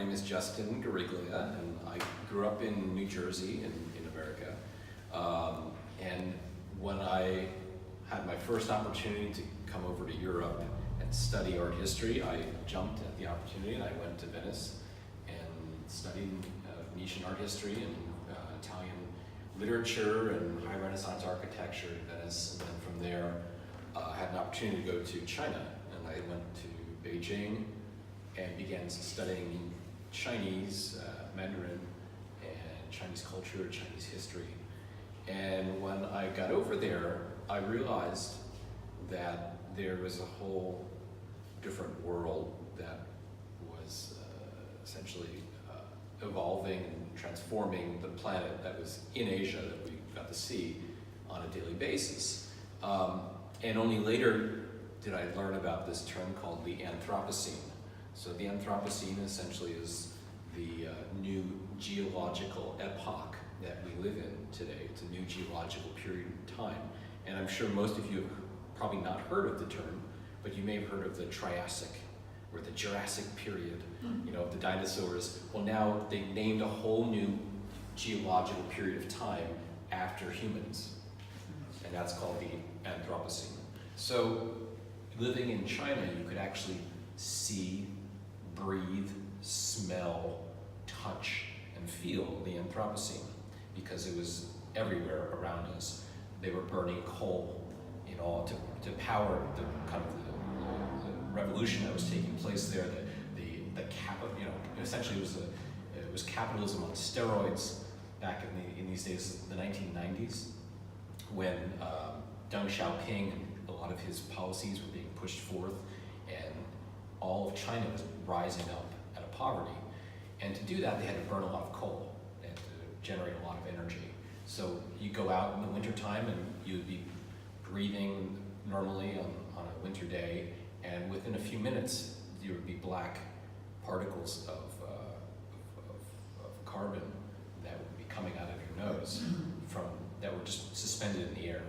name is Justin Guariglia, and I grew up in New Jersey in America. And when I had my first opportunity to come over to Europe and study art history, I jumped at the opportunity and I went to Venice and studied Venetian art history and Italian literature and high Renaissance architecture in Venice. And then from there, I had an opportunity to go to China, and I went to Beijing and began studying Chinese, Mandarin, and Chinese culture, Chinese history. And when I got over there, I realized that there was a whole different world that was essentially evolving and transforming the planet that was in Asia that we got to see on a daily basis. And only later did I learn about this term called the Anthropocene. So the Anthropocene essentially is the new geological epoch that we live in today. It's a new geological period of time. And I'm sure most of you have probably not heard of the term, but you may have heard of the Triassic or the Jurassic period, you know, of the dinosaurs. Well, now they named a whole new geological period of time after humans, and that's called the Anthropocene. So living in China, you could actually see, breathe, smell, touch, and feel the Anthropocene because it was everywhere around us. They were burning coal, you know, to power the kind of the revolution that was taking place there. You know, essentially it was capitalism on steroids back in these days, the 1990s, when Deng Xiaoping and a lot of his policies were being pushed forth, and all of China was rising up out of poverty. And to do that, they had to burn a lot of coal. They had to generate a lot of energy. So you go out in the wintertime and you would be breathing normally on a winter day, and within a few minutes, there would be black particles of carbon that would be coming out of your nose that were just suspended in the air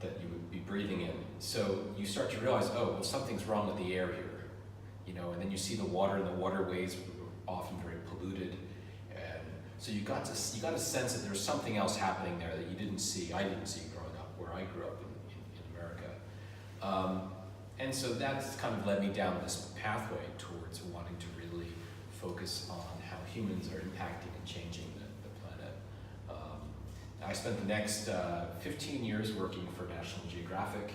that you would be breathing in. So you start to realize, oh, well, something's wrong with the air here, you know, and then you see the water, and the waterways were often very polluted. And so you got a sense that there was something else happening there that you didn't see. I didn't see growing up where I grew up in America. And so that's kind of led me down this pathway towards wanting to really focus on how humans are impacting and changing the planet. I spent the next 15 years working for National Geographic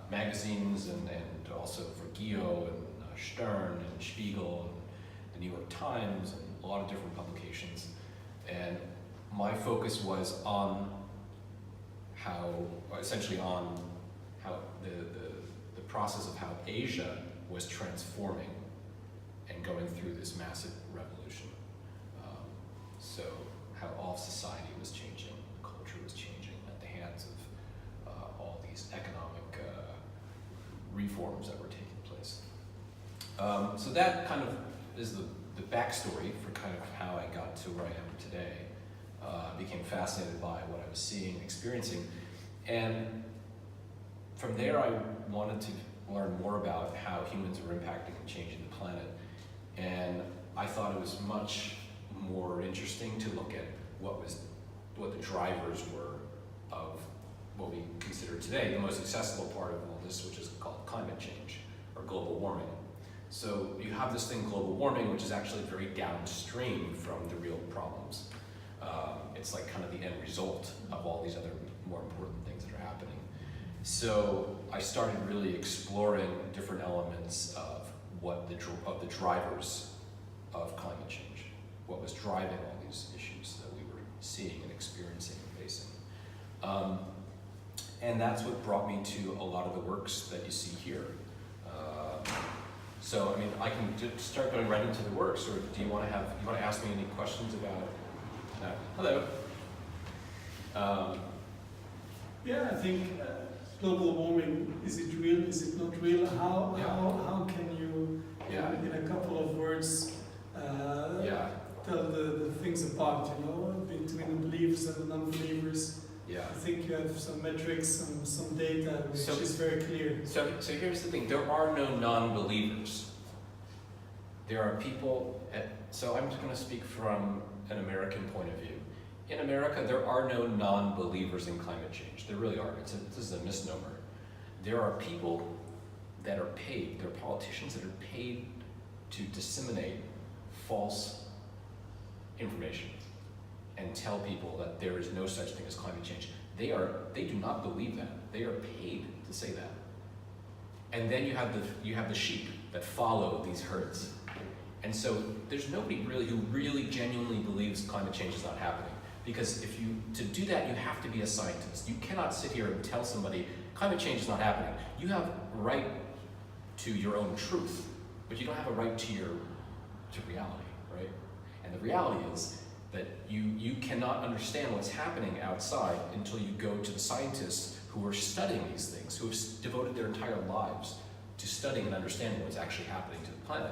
magazines and also for Geo and Stern and Spiegel and the New York Times and a lot of different publications. And my focus was on essentially on how the process of how Asia was transforming and going through this massive revolution. So how all society was changing, culture was changing at the hands of all these economic reforms that were taking place. So that kind of is the backstory for kind of how I got to where I am today. I became fascinated by what I was seeing, experiencing, and from there I wanted to learn more about how humans were impacting and changing the planet. And I thought it was much more interesting to look at what the drivers were of what we consider today the most accessible part of all this, which is called climate change or global warming. So you have this thing, global warming, which is actually very downstream from the real problems. It's like kind of the end result of all these other more important things that are happening. So I started really exploring different elements of the drivers of climate change, what was driving all these issues that we were seeing and experiencing and facing. And that's what brought me to a lot of the works that you see here. So I mean, I can just start going right into the works, or do you want to ask me any questions about that? Hello. Yeah, I think global warming, is it real, is it not real? How can you, in a couple of words, tell the things apart, you know, between the believers and the non-believers? Yeah. I think you have some metrics and some data which is very clear. So here's the thing, there are no non-believers. There are people, so I'm just going to speak from an American point of view. In America, there are no non-believers in climate change. There really aren't. This is a misnomer. There are people that are paid, there are politicians that are paid to disseminate false information and tell people that there is no such thing as climate change. They do not believe that. They are paid to say that. And then you have the sheep that follow these herds. And so there's nobody really who really genuinely believes climate change is not happening. Because to do that, you have to be a scientist. You cannot sit here and tell somebody climate change is not happening. You have a right to your own truth, but you don't have a right to reality, right? And the reality is that you cannot understand what's happening outside until you go to the scientists who are studying these things, who have devoted their entire lives to studying and understanding what's actually happening to the planet.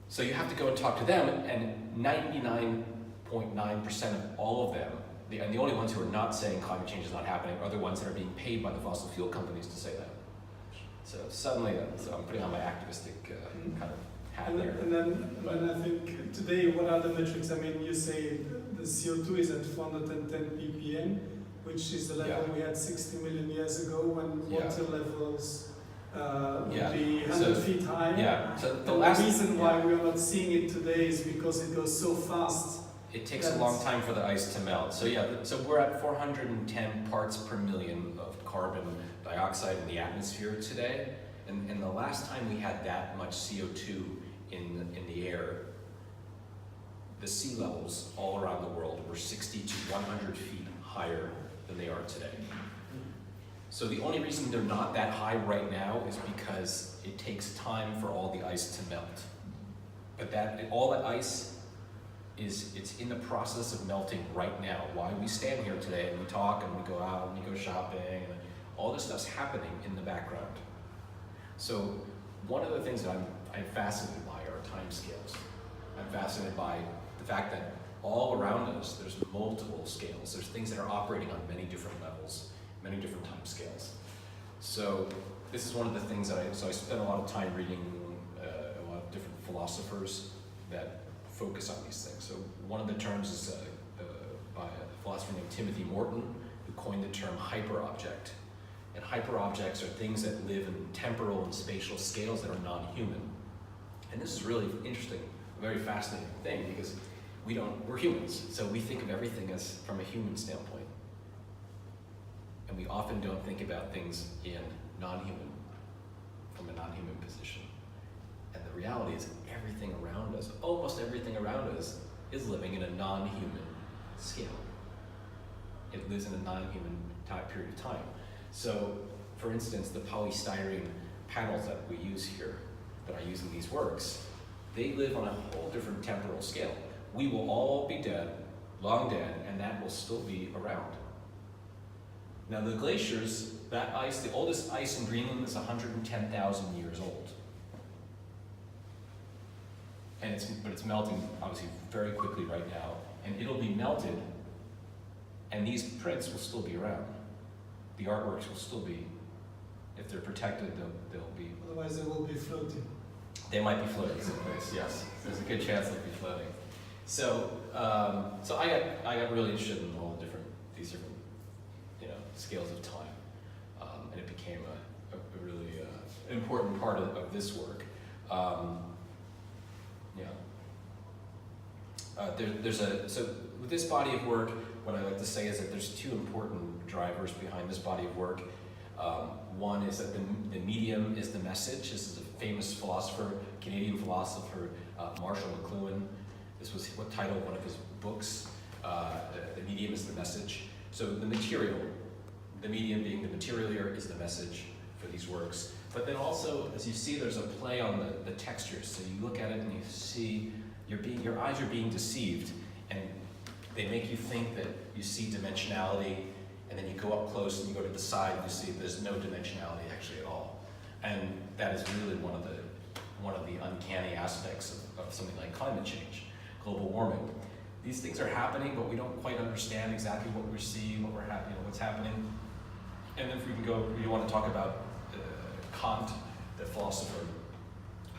So you have to go and talk to them, and 99.9% of all of them, and the only ones who are not saying climate change is not happening are the ones that are being paid by the fossil fuel companies to say that. So suddenly, I'm putting on my activistic kind of hat there. And then I think today, what are the metrics? I mean, you say the CO2 is at 410 ppm, which is the level we had 60 million years ago when water levels would be 100 feet high. Yeah. So the reason why we are not seeing it today is because it goes so fast. It takes a long time for the ice to melt. So so we're at 410 parts per million of carbon dioxide in the atmosphere today. And the last time we had that much CO2 in the air, the sea levels all around the world were 60 to 100 feet higher than they are today. So the only reason they're not that high right now is because it takes time for all the ice to melt. But all the ice it's in the process of melting right now. Why we stand here today and we talk and we go out and we go shopping and all this stuff's happening in the background. So one of the things that I'm fascinated by are timescales. I'm fascinated by the fact that all around us there's multiple scales. There's things that are operating on many different levels, many different time scales. So this is one of the things that I spent a lot of time reading a lot of different philosophers that focus on these things. So one of the terms is by a philosopher named Timothy Morton, who coined the term hyperobject. And hyperobjects are things that live in temporal and spatial scales that are non-human. And this is really interesting, a very fascinating thing, because we're humans, so we think of everything as from a human standpoint. And we often don't think about things in non-human, from a non-human position. And the reality is everything around us, almost everything around us, is living in a non-human scale. It lives in a non-human period of time. So, for instance, the polystyrene panels that we use here, that I use in these works, they live on a whole different temporal scale. We will all be dead, long dead, and that will still be around. Now the glaciers, that ice, the oldest ice in Greenland is 110,000 years old. And it's melting, obviously, very quickly right now, and it'll be melted, and these prints will still be around. The artworks will still be, if they're protected, they'll be. Otherwise, they will be floating. They might be floating someplace. Yes, there's a good chance they'll be floating. So, so I got really interested in all these different, scales of time, and it became a really important part of this work. So with this body of work, what I like to say is that there's two important drivers behind this body of work. One is that the medium is the message. This is a famous philosopher, Canadian philosopher, Marshall McLuhan. This was what titled one of his books. The medium is the message. So the material, the medium being the material here, is the message for these works. But then also, as you see, there's a play on the textures. So you look at it and you see your eyes are being deceived, and they make you think that you see dimensionality, and then you go up close and you go to the side and you see there's no dimensionality actually at all. And that is really one of the uncanny aspects of something like climate change, global warming. These things are happening, but we don't quite understand exactly what we're seeing, what's happening. And if we can go, we want to talk about Kant, the philosopher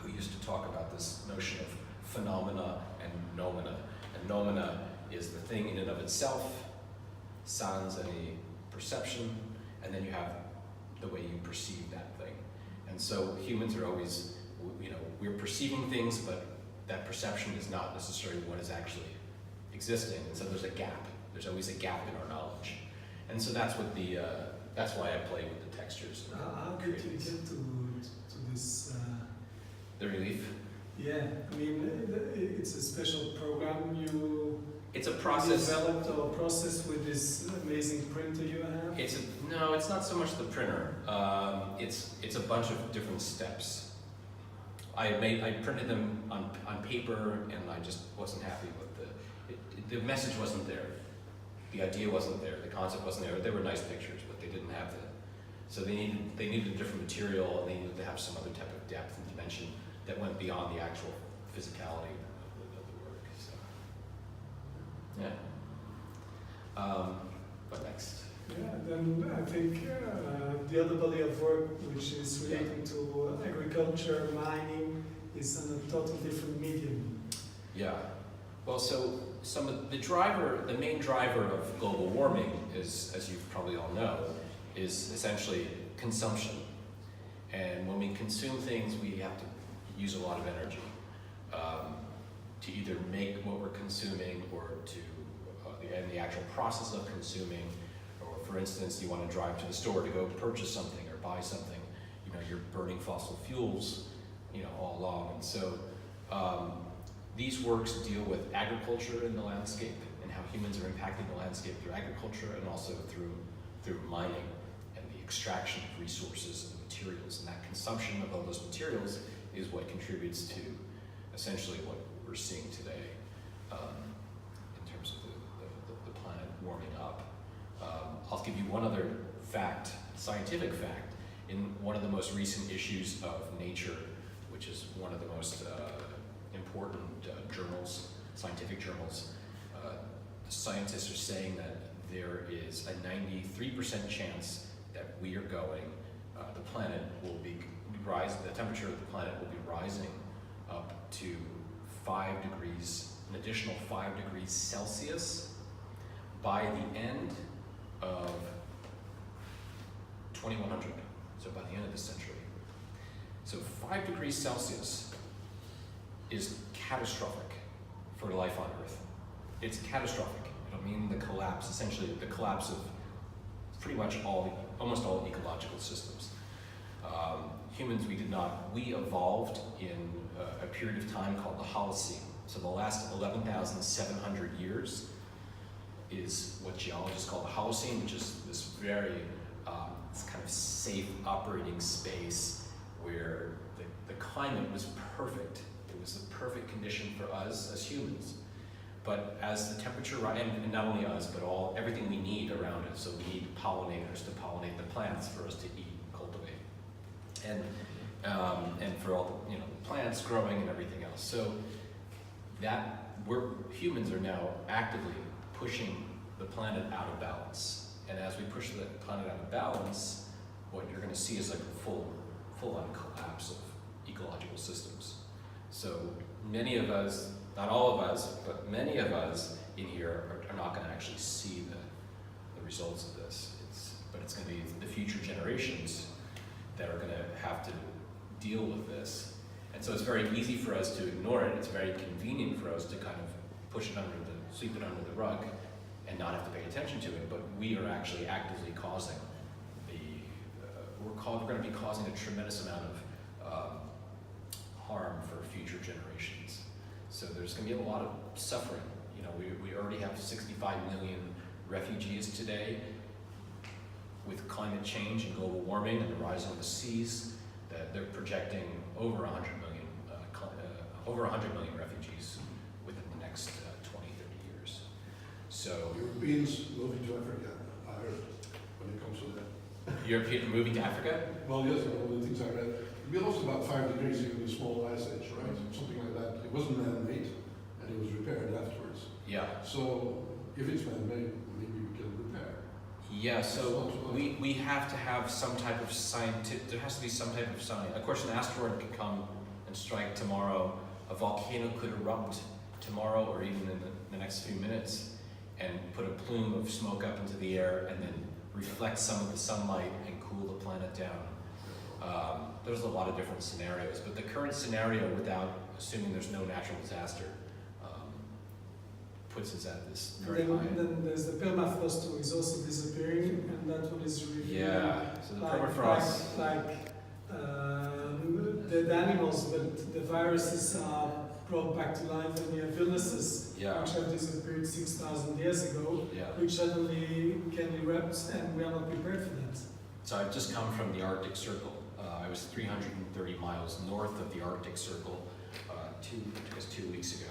who used to talk about this notion of phenomena and noumena. And noumena is the thing in and of itself, sans any perception, and then you have the way you perceive that thing. And so humans are always, we're perceiving things, but that perception is not necessarily what is actually existing. And so there's a gap. There's always a gap in our knowledge. And so that's what that's why I play with the textures. How did you get to this? The relief? Yeah, I mean, it's a special program it's a process. Developed or process with this amazing printer you have? No, it's not so much the printer. It's a bunch of different steps. I printed them on paper, and I just wasn't happy with the message wasn't there. The idea wasn't there. The concept wasn't there. They were nice pictures, but they didn't have so they needed a different material, and they needed to have some other type of depth and dimension that went beyond the actual physicality of the work. So, yeah. What next? Yeah, then I think the other body of work, which is relating to agriculture, mining, is on a totally different medium. Yeah. Well, so some of the main driver of global warming is, as you probably all know, is essentially consumption. And when we consume things, we have to use a lot of energy to either make what we're consuming or and the actual process of consuming. Or for instance, you want to drive to the store to go purchase something or buy something, you're burning fossil fuels, all along. And so these works deal with agriculture in the landscape and how humans are impacting the landscape through agriculture and also through mining and the extraction of resources and materials. And that consumption of all those materials is what contributes to essentially what we're seeing today in terms of the planet warming up. I'll give you one other fact, scientific fact. In one of the most recent issues of Nature, which is one of the most important journals, scientific journals, the scientists are saying that there is a 93% chance that we are going, the planet will be rising, the temperature of the planet will be rising up to 5 degrees, an additional 5 degrees Celsius by the end of 2100, so by the end of this century. So 5 degrees Celsius is catastrophic for life on Earth. It's catastrophic. It'll mean the collapse, essentially the collapse of pretty much almost all ecological systems. Humans, we evolved in a period of time called the Holocene. So the last 11,700 years is what geologists call the Holocene, which is this very this kind of safe operating space where the climate was perfect. It was the perfect condition for us as humans. But as the temperature rises, and not only us, but everything we need around it, so we need pollinators to pollinate the plants for us to eat and cultivate, and for all the plants growing and everything else. So humans are now actively pushing the planet out of balance, and as we push the planet out of balance, what you're going to see is like a full-on collapse of ecological systems. So many of us, not all of us, but many of us in here are not going to actually see the results of this. But it's going to be the future generations that are going to have to deal with this. And so it's very easy for us to ignore it. It's very convenient for us to kind of sweep it under the rug and not have to pay attention to it. But we are actually actively causing we're going to be causing a tremendous amount of harm for future generations. So there's going to be a lot of suffering. We already have 65 million refugees today. With climate change and global warming and the rise of the seas, that they're projecting over 100 million refugees within the next 20, 30 years. So Europeans moving to Africa, I heard, when it comes to that. Europeans moving to Africa? Well, yes, all the things I read. We lost about 5 degrees in the small ice age, right? Something like that. It wasn't man-made, and it was repaired afterwards. Yeah. So if it's man-made, maybe we can repair. Yeah, so we have to have some type of scientific, there has to be some type of science. Of course, an asteroid can come and strike tomorrow. A volcano could erupt tomorrow or even in the next few minutes and put a plume of smoke up into the air and then reflect some of the sunlight and cool the planet down. There's a lot of different scenarios, but the current scenario, without assuming there's no natural disaster, puts us at this very high. Then there's the permafrost, which is also disappearing, and that one is really So the permafrost. Dead animals, but the viruses are brought back to life, and you have illnesses which have disappeared 6,000 years ago, which suddenly can erupt, and we are not prepared for that. So I've just come from the Arctic Circle. I was 330 miles north of the Arctic Circle 2 weeks ago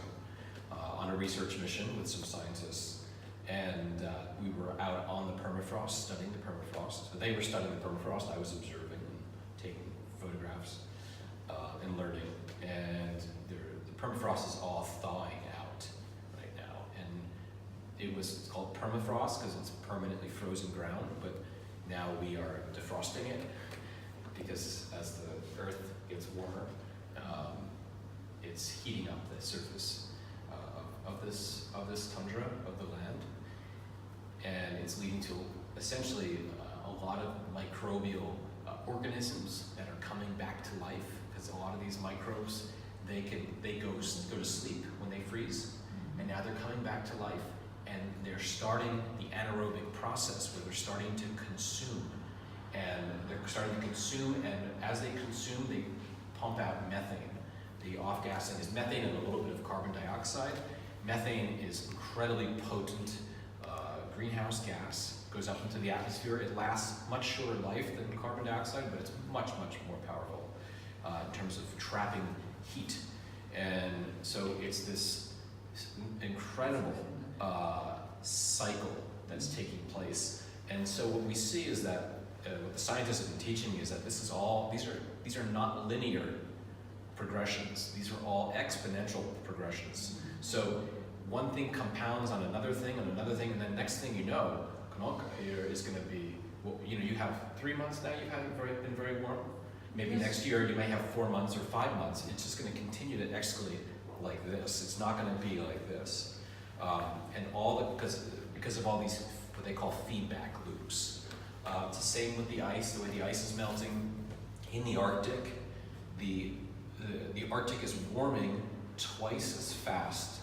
on a research mission with some scientists. And we were out on the permafrost, studying the permafrost. So they were studying the permafrost, I was observing and taking photographs and learning. And the permafrost is all thawing out right now. And it's called permafrost because it's permanently frozen ground, but now we are defrosting it because as the earth gets warmer, it's heating up the surface of this tundra of the land, and it's leading to essentially a lot of microbial organisms that are coming back to life, because a lot of these microbes they go to sleep when they freeze, and now they're coming back to life, and they're starting the anaerobic process where they're starting to consume, and as they consume, they pump out methane. The off-gassing is methane and a little bit of carbon dioxide. Methane is incredibly potent greenhouse gas, goes up into the atmosphere. It lasts much shorter life than carbon dioxide, but it's much, much more powerful in terms of trapping heat. And so it's this incredible cycle that's taking place. And so what we see is that what the scientists have been teaching me is that these are not linear progressions. These are all exponential progressions. So one thing compounds on another thing, and then next thing you know, here is going to be, you have 3 months now, you haven't been very warm. Maybe next year you may have 4 months or 5 months. It's just going to continue to escalate like this. It's not going to be like this. And because of all these, what they call feedback loops. It's the same with the ice, the way the ice is melting. In the Arctic, the Arctic is warming twice as fast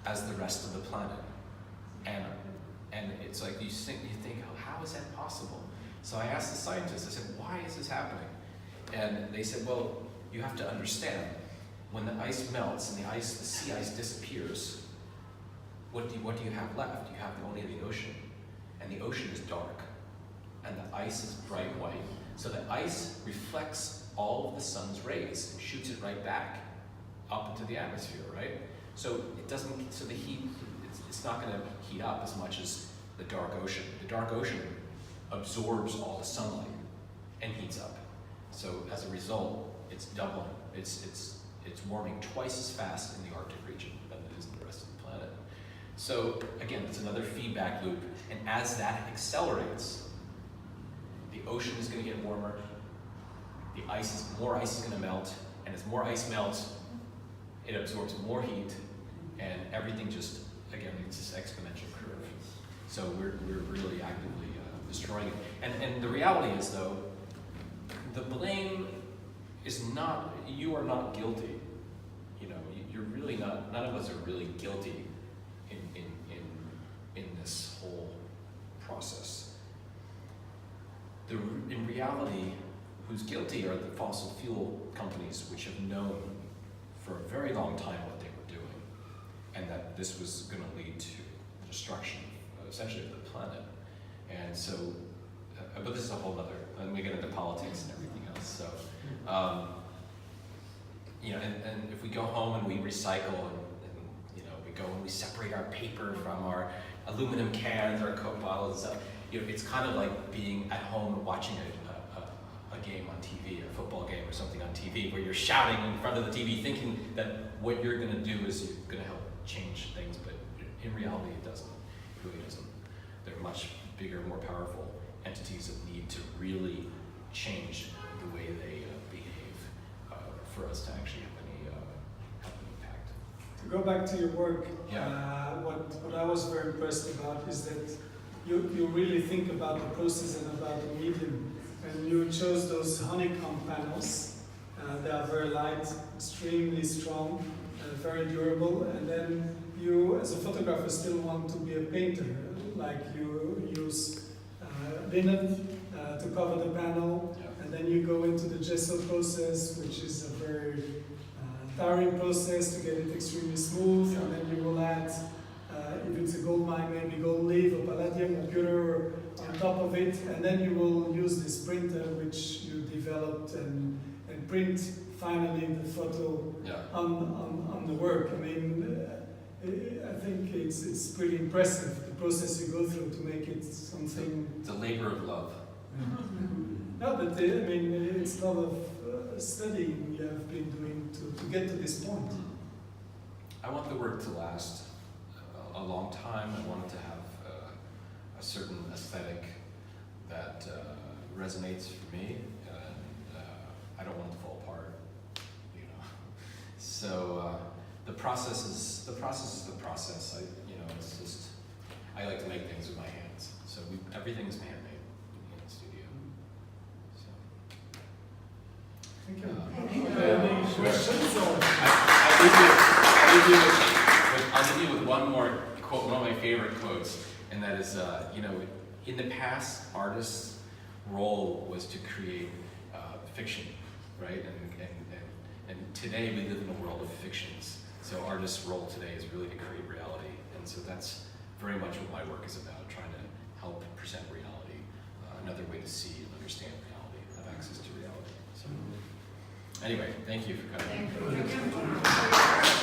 as the rest of the planet, and it's like you think, oh, how is that possible? So I asked the scientists, I said, why is this happening? And they said, well, you have to understand, when the ice melts and the sea ice disappears, what do you have left? You have only the ocean, and the ocean is dark, and the ice is bright white. So the ice reflects all of the sun's rays and shoots it right back up into the atmosphere, right? So the heat, it's not going to heat up as much as the dark ocean. The dark ocean absorbs all the sunlight and heats up. So as a result, it's doubling. It's warming twice as fast in the Arctic region than it is in the rest of the planet. So again, it's another feedback loop. And as that accelerates, the ocean is going to get warmer. More ice is going to melt, and as more ice melts, it absorbs more heat, and everything it's this exponential curve. So we're really actively destroying it. And the reality is, though, the blame is not, you are not guilty. You're really not, none of us are really guilty in this whole process. In reality, who's guilty are the fossil fuel companies, which have known for a very long time what they were doing, and that this was going to lead to the destruction, essentially, of the planet. And so, but this is a whole other, and we get into politics and everything else. So, and if we go home and we recycle, and we go and we separate our paper from our aluminum cans, our Coke bottles, and stuff, it's kind of like being at home watching a game on TV, a football game or something on TV, where you're shouting in front of the TV thinking that what you're going to do is you're going to help change things, but in reality it doesn't. It really doesn't. They're much bigger, more powerful entities that need to really change the way they behave for us to actually have any go back to your work, Yeah. what I was very impressed about is that you really think about the process and about the medium. And you chose those honeycomb panels. They are very light, extremely strong, very durable. And then you, as a photographer, still want to be a painter. Like you use linen to cover the panel. Yeah. And then you go into the gesso process, which is a very tiring process to get it extremely smooth. And then you will add, if it's a gold mine, maybe gold leaf or palladium or pewter on top of it. And then you will use this printer, which you developed and print finally the photo on the work. I mean, I think it's pretty impressive, the process you go through to make it something. It's a labor of love. No, but I mean, it's a lot of studying you have been doing to get to this point. I want the work to last a long time. I want it to have a certain aesthetic that resonates for me, and I don't want it to fall apart, you know. So the process is the process. It's just I like to make things with my hands. So everything's handmade in the studio. So. Thank you. Any questions? I'll leave you with one more quote, one of my favorite quotes, and that is, in the past, artists' role was to create fiction, right? And today we live in a world of fictions. So artists' role today is really to create reality, and so that's very much what my work is about, trying to help present reality, another way to see and understand reality, have access to reality. So, anyway, thank you for coming. Thank you.